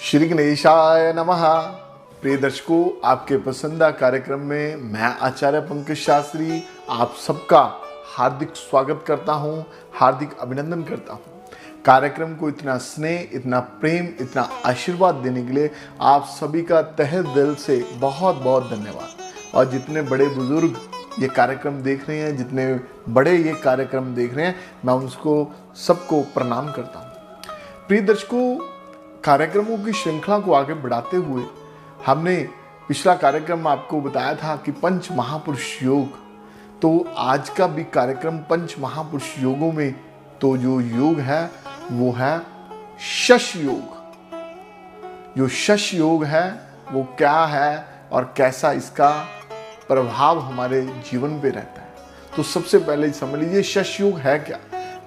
श्री गणेशाय नमः। प्रिय दर्शकों, आपके पसंदीदा कार्यक्रम में मैं आचार्य पंकज शास्त्री आप सबका हार्दिक स्वागत करता हूं, हार्दिक अभिनंदन करता हूं। कार्यक्रम को इतना स्नेह, इतना प्रेम, इतना आशीर्वाद देने के लिए आप सभी का तहे दिल से बहुत बहुत धन्यवाद। और जितने बड़े बुजुर्ग ये कार्यक्रम देख रहे हैं, जितने बड़े ये कार्यक्रम देख रहे हैं, मैं उनको सबको प्रणाम करता हूँ। प्रिय दर्शकों, कार्यक्रमों की श्रृंखला को आगे बढ़ाते हुए हमने पिछला कार्यक्रम आपको बताया था कि पंच महापुरुष योग, तो आज का भी कार्यक्रम पंच महापुरुष योगों में तो जो योग है वो है शश योग। जो शश योग है वो क्या है और कैसा इसका प्रभाव हमारे जीवन पे रहता है, तो सबसे पहले समझ लीजिए शश योग है क्या।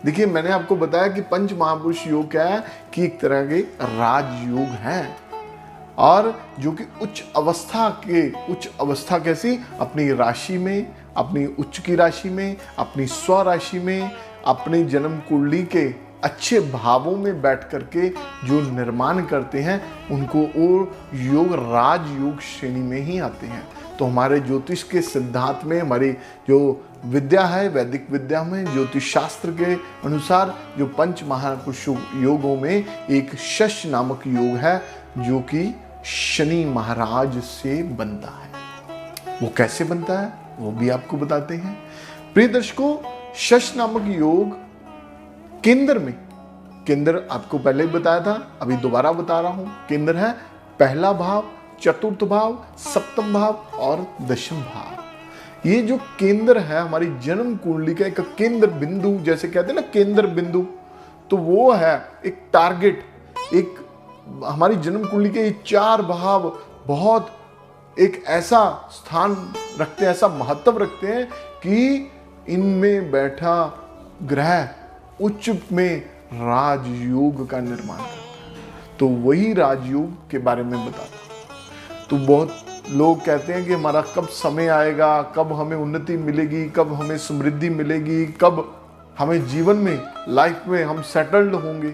देखिए, मैंने आपको बताया कि पंच महापुरुष योग क्या है कि एक तरह के राजयोग हैं, और जो कि उच्च अवस्था कैसी, अपनी राशि में, अपनी उच्च की राशि में, अपनी स्वराशि में, अपनी जन्म कुंडली के अच्छे भावों में बैठ करके जो निर्माण करते हैं उनको और योग राजयोग श्रेणी में ही आते हैं। तो हमारे ज्योतिष के सिद्धांत में, हमारी जो विद्या है, वैदिक विद्या में, ज्योतिष शास्त्र के अनुसार जो पंच महापुरुष योगों में एक शश नामक योग है जो कि शनि महाराज से बनता है। वो कैसे बनता है वो भी आपको बताते हैं। प्रिय दर्शकों, शश नामक योग केंद्र आपको पहले ही बताया था, अभी दोबारा बता रहा हूं। केंद्र है पहला भाव, चतुर्थ भाव, सप्तम भाव और दशम भाव। ये जो केंद्र है हमारी जन्म कुंडली का एक केंद्र बिंदु, जैसे कहते हैं ना केंद्र बिंदु, तो वो है एक टारगेट। एक हमारी जन्म कुंडली के ये चार भाव बहुत एक ऐसा स्थान रखते हैं, ऐसा महत्व रखते हैं कि इनमें बैठा ग्रह उच्च में राजयोग का निर्माण करता है। तो वही राजयोग के बारे में बताता हूं। तो बहुत लोग कहते हैं कि हमारा कब समय आएगा, कब हमें उन्नति मिलेगी, कब हमें समृद्धि मिलेगी, कब हमें जीवन में, लाइफ में हम सेटल्ड होंगे।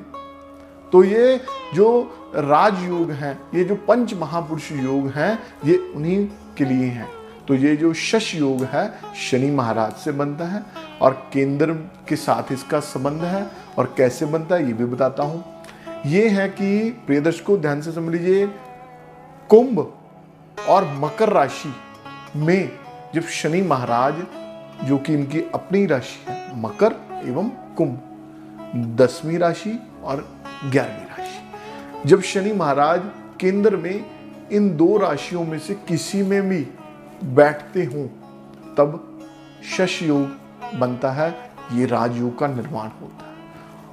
तो ये जो राजयोग हैं, ये जो पंच महापुरुष योग हैं, ये उन्हीं के लिए हैं। तो ये जो शश योग है शनि महाराज से बनता है और केंद्र के साथ इसका संबंध है। और कैसे बनता है ये भी बताता हूं। ये है कि प्रिय दर्शकों ध्यान से समझ लीजिए, कुंभ और मकर राशि में जब शनि महाराज, जो कि इनकी अपनी राशि है मकर एवं कुंभ, 10वीं राशि और 11वीं राशि, जब शनि महाराज केंद्र में इन दो राशियों में से किसी में भी बैठते हों तब शश योग बनता है, ये राजयोग का निर्माण होता है।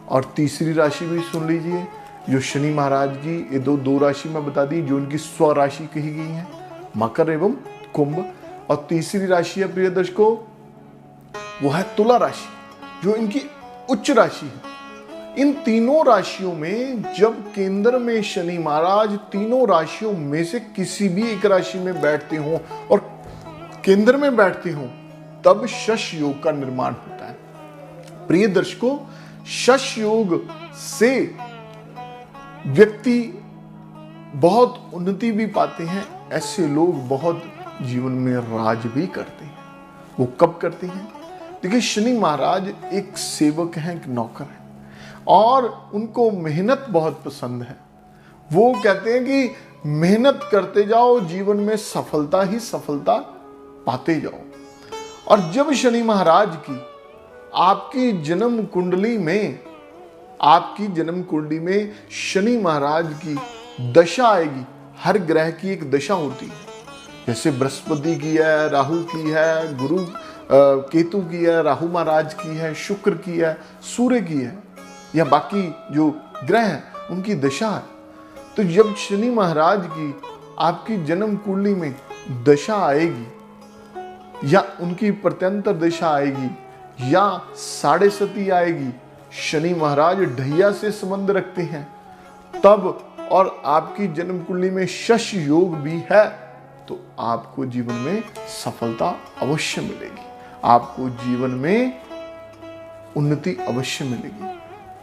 और तीसरी राशि भी सुन लीजिए, जो शनि महाराज की ये दो राशि में बता दी जो इनकी स्वराशि कही गई है, मकर एवं कुंभ। और तीसरी राशि है प्रिय दर्शकों, वो है तुला राशि, जो इनकी उच्च राशि है। इन तीनों राशियों में जब केंद्र में शनि महाराज तीनों राशियों में से किसी भी एक राशि में बैठते हों और केंद्र में बैठते हों तब शश योग का निर्माण होता है। प्रिय दर्शकों, शश योग से व्यक्ति बहुत उन्नति भी पाते हैं। ऐसे लोग बहुत जीवन में राज भी करते हैं। वो कब करते हैं? देखिए, शनि महाराज एक सेवक हैं, एक नौकर हैं, और उनको मेहनत बहुत पसंद है। वो कहते हैं कि मेहनत करते जाओ, जीवन में सफलता ही सफलता पाते जाओ। और जब शनि महाराज की आपकी जन्म कुंडली में शनि महाराज की दशा आएगी, हर ग्रह की एक दशा होती है, जैसे बृहस्पति की है, राहु की है, गुरु केतु की है, राहु महाराज की है, शुक्र की है, सूर्य की है, या बाकी जो ग्रह हैं उनकी दशा है। तो जब शनि महाराज की आपकी जन्म कुंडली में दशा आएगी, या उनकी प्रत्यंतर दशा आएगी, या साढ़े सती आएगी, शनि महाराज ढैया से संबंध रखते हैं तब, और आपकी जन्म कुंडली में शश योग भी है, तो आपको जीवन में सफलता अवश्य मिलेगी, आपको जीवन में उन्नति अवश्य मिलेगी।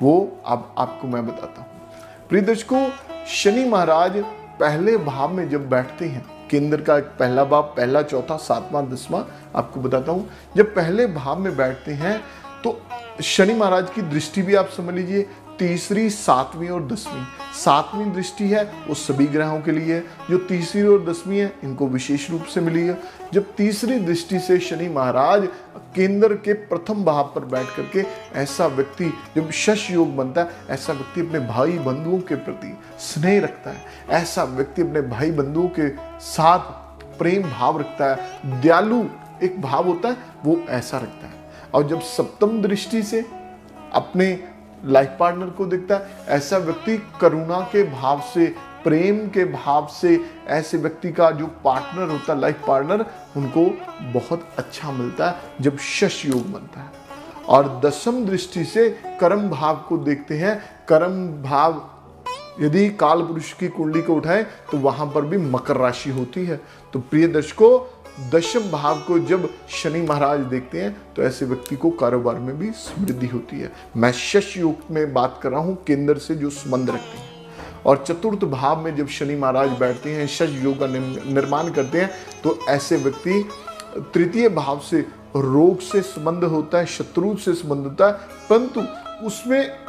वो अब आपको मैं बताता हूं। प्रिय दर्शकों, शनि महाराज पहले भाव में जब बैठते हैं, केंद्र का पहला भाव, पहला, चौथा, सातवां, 10वां आपको बताता हूं, जब पहले भाव में बैठते हैं तो शनि महाराज की दृष्टि भी आप समझ लीजिए तीसरी, 7वीं और 10वीं। 7वीं दृष्टि है वो सभी ग्रहों के लिए है, जो तीसरी और 10वीं है इनको विशेष रूप से मिली है। जब तीसरी दृष्टि से शनि महाराज केंद्र के प्रथम भाव पर बैठ करके, ऐसा व्यक्ति जब शश योग बनता है, ऐसा व्यक्ति अपने भाई बंधुओं के प्रति स्नेह रखता है, ऐसा व्यक्ति अपने भाई बंधुओं के साथ प्रेम भाव रखता है, दयालु एक भाव होता है वो ऐसा रखता है। और जब सप्तम दृष्टि से अपने लाइफ पार्टनर को देखता है, ऐसा व्यक्ति करुणा के भाव से, प्रेम के भाव से, ऐसे व्यक्ति का जो पार्टनर होता है, लाइफ पार्टनर, उनको बहुत अच्छा मिलता है जब शश योग बनता है। और 10वीं दृष्टि से कर्म भाव को देखते हैं। कर्म भाव यदि काल पुरुष की कुंडली को उठाएं तो वहां पर भी मकर राशि होती है। तो प्रिय दर्शकों, 10वें भाव को जब शनि महाराज देखते हैं तो ऐसे व्यक्ति को कारोबार में भी समृद्धि होती है। मैं शश योग में बात कर रहा हूं, केंद्र से जो संबंध रखते हैं। और चतुर्थ भाव में जब शनि महाराज बैठते हैं, शश योग का निर्माण करते हैं, तो ऐसे व्यक्ति तृतीय भाव से रोग से संबंध होता है, शत्रु से संबंध होता है, परंतु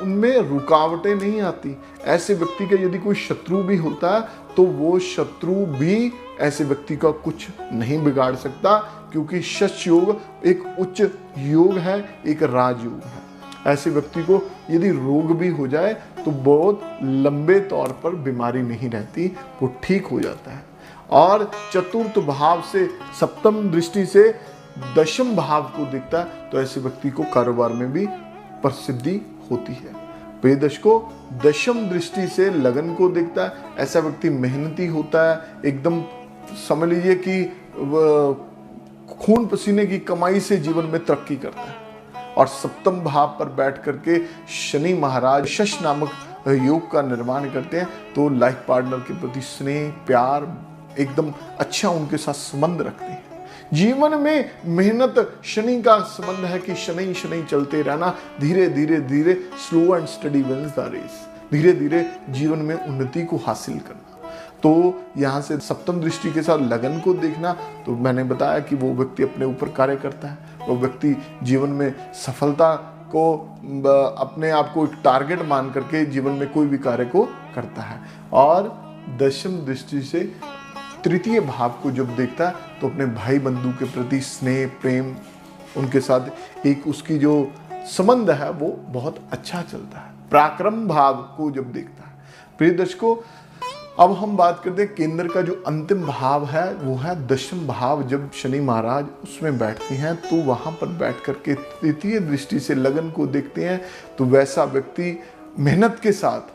उनमें रुकावटें नहीं आती। ऐसे व्यक्ति का यदि कोई शत्रु भी होता है तो वो शत्रु भी ऐसे व्यक्ति का कुछ नहीं बिगाड़ सकता, क्योंकि शश योग एक उच्च योग है, एक राजयोग है। ऐसे व्यक्ति को यदि रोग भी हो जाए तो बहुत लंबे तौर पर बीमारी नहीं रहती, वो ठीक हो जाता है। और चतुर्थ भाव से सप्तम दृष्टि से 10वें भाव को देखता है तो ऐसे व्यक्ति को कारोबार में भी प्रसिद्धि होती है। प्रिय दर्शकों, 10वीं दृष्टि से लगन को देखता है, ऐसा व्यक्ति मेहनती होता है, एकदम समझ लीजिए कि खून पसीने की कमाई से जीवन में तरक्की करता है। और सप्तम भाव पर बैठ करके शनि महाराज शश नामक योग का निर्माण करते हैं, तो लाइफ पार्टनर के प्रति स्नेह, प्यार, एकदम अच्छा उनके साथ संबंध रखते हैं। जीवन में मेहनत, शनि का संबंध है कि शनि शनि चलते रहना, धीरे धीरे धीरे, slow and steady wins the race, धीरे धीरे जीवन में उन्नति को हासिल करना। तो यहाँ से सप्तम दृष्टि के साथ लगन को देखना, तो मैंने बताया कि वो व्यक्ति अपने ऊपर कार्य करता है, वो व्यक्ति जीवन में सफलता को अपने आप को एक टारगेट मान करके जीवन में कोई भी कार्य को करता है। और 10वीं दृष्टि से तृतीय भाव को जब देखता है तो अपने भाई बंधु के प्रति स्नेह, प्रेम, उनके साथ एक उसकी जो संबंध है वो बहुत अच्छा चलता है। पराक्रम भाव को जब देखता है। प्रिय दर्शकों, अब हम बात करते हैं केंद्र का जो अंतिम भाव है वो है 10वां भाव। जब शनि महाराज उसमें बैठते हैं तो वहां पर बैठ करके तृतीय दृष्टि से लगन को देखते हैं, तो वैसा व्यक्ति मेहनत के साथ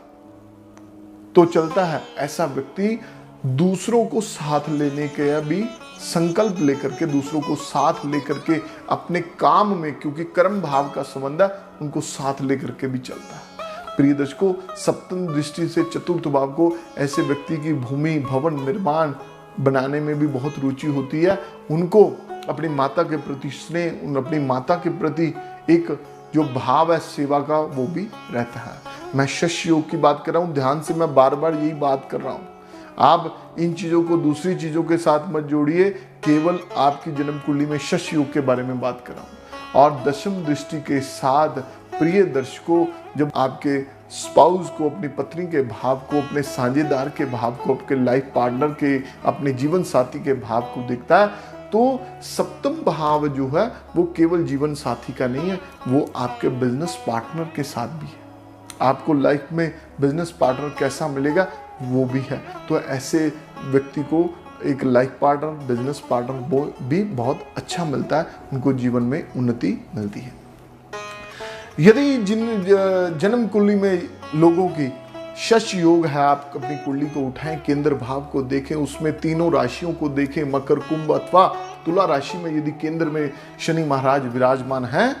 तो चलता है, ऐसा व्यक्ति दूसरों को साथ लेने के भी संकल्प लेकर के, दूसरों को साथ लेकर के अपने काम में, क्योंकि कर्म भाव का संबंध है, उनको साथ लेकर के भी चलता है। प्रिय दर्शकों, सप्तम दृष्टि से चतुर्थ भाव को ऐसे व्यक्ति की भूमि, भवन निर्माण बनाने में भी बहुत रुचि होती है। उनको अपनी माता के प्रति स्नेह, अपनी माता के प्रति एक जो भाव है सेवा का, वो भी रहता है। मैं शश योग की बात कर रहा हूँ, ध्यान से मैं बार बार यही बात कर रहा हूँ। आप इन चीजों को दूसरी चीजों के साथ मत जोड़िए, केवल आपकी जन्म कुंडली में शश योग के बारे में बात कर रहा हूँ। और 10वीं दृष्टि के साथ प्रिय दर्शकों, जब आपके स्पाउस को, अपनी पत्नी के भाव को, अपने साझेदार के भाव को, अपने लाइफ पार्टनर के, अपने जीवन साथी के भाव को देखता है, तो सप्तम भाव जो है वो केवल जीवन साथी का नहीं है, वो आपके बिजनेस पार्टनर के साथ भी है। आपको लाइफ में बिजनेस पार्टनर कैसा मिलेगा वो भी है। तो ऐसे व्यक्ति को एक लाइफ पार्टनर, बिजनेस पार्टनर वो भी बहुत अच्छा मिलता है, उनको जीवन में उन्नति मिलती है। यदि जिन जन्म कुंडली में लोगों की शश योग है, आप अपनी कुंडली को उठाएं, केंद्र भाव को देखें, उसमें तीनों राशियों को देखें, मकर, कुंभ अथवा तुला राशि में यदि केंद्र में शनि महाराज विराजमान है,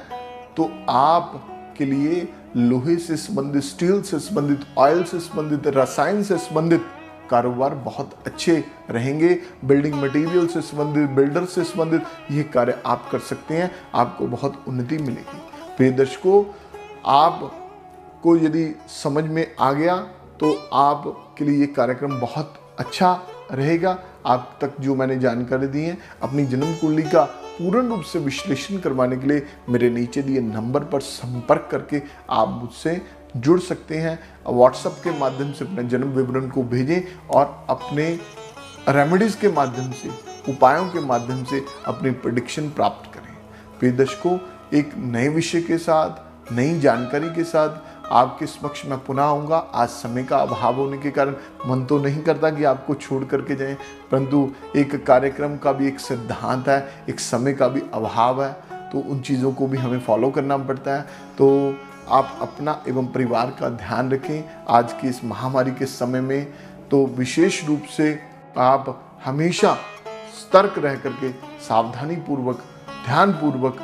तो आप के लिए लोहे से संबंधित, स्टील से संबंधित, ऑयल से संबंधित, रसायन से संबंधित कारोबार बहुत अच्छे रहेंगे। बिल्डिंग मटेरियल से संबंधित, बिल्डर से संबंधित ये कार्य आप कर सकते हैं, आपको बहुत उन्नति मिलेगी। प्रिय दर्शकों, आपको यदि समझ में आ गया तो आपके लिए ये कार्यक्रम बहुत अच्छा रहेगा। आप तक जो मैंने जानकारी दी है, अपनी जन्म कुंडली का पूर्ण रूप से विश्लेषण करवाने के लिए मेरे नीचे दिए नंबर पर संपर्क करके आप मुझसे जुड़ सकते हैं। व्हाट्सएप के माध्यम से अपने जन्म विवरण को भेजें और अपने रेमेडीज के माध्यम से, उपायों के माध्यम से अपनी प्रेडिक्शन प्राप्त करें। प्रिय दर्शकों, एक नए विषय के साथ, नई जानकारी के साथ आपके समक्ष मैं पुनः आऊँगा। आज समय का अभाव होने के कारण मन तो नहीं करता कि आपको छोड़ करके जाएं, परंतु एक कार्यक्रम का भी एक सिद्धांत है, एक समय का भी अभाव है, तो उन चीज़ों को भी हमें फॉलो करना पड़ता है। तो आप अपना एवं परिवार का ध्यान रखें आज की इस महामारी के समय में। तो विशेष रूप से आप हमेशा सतर्क रह करके, सावधानी पूर्वक, ध्यान पूर्वक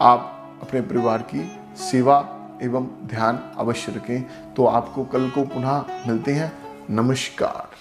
आप अपने परिवार की सेवा एवं ध्यान अवश्य रखें। तो आपको कल को पुनः मिलते हैं। नमस्कार।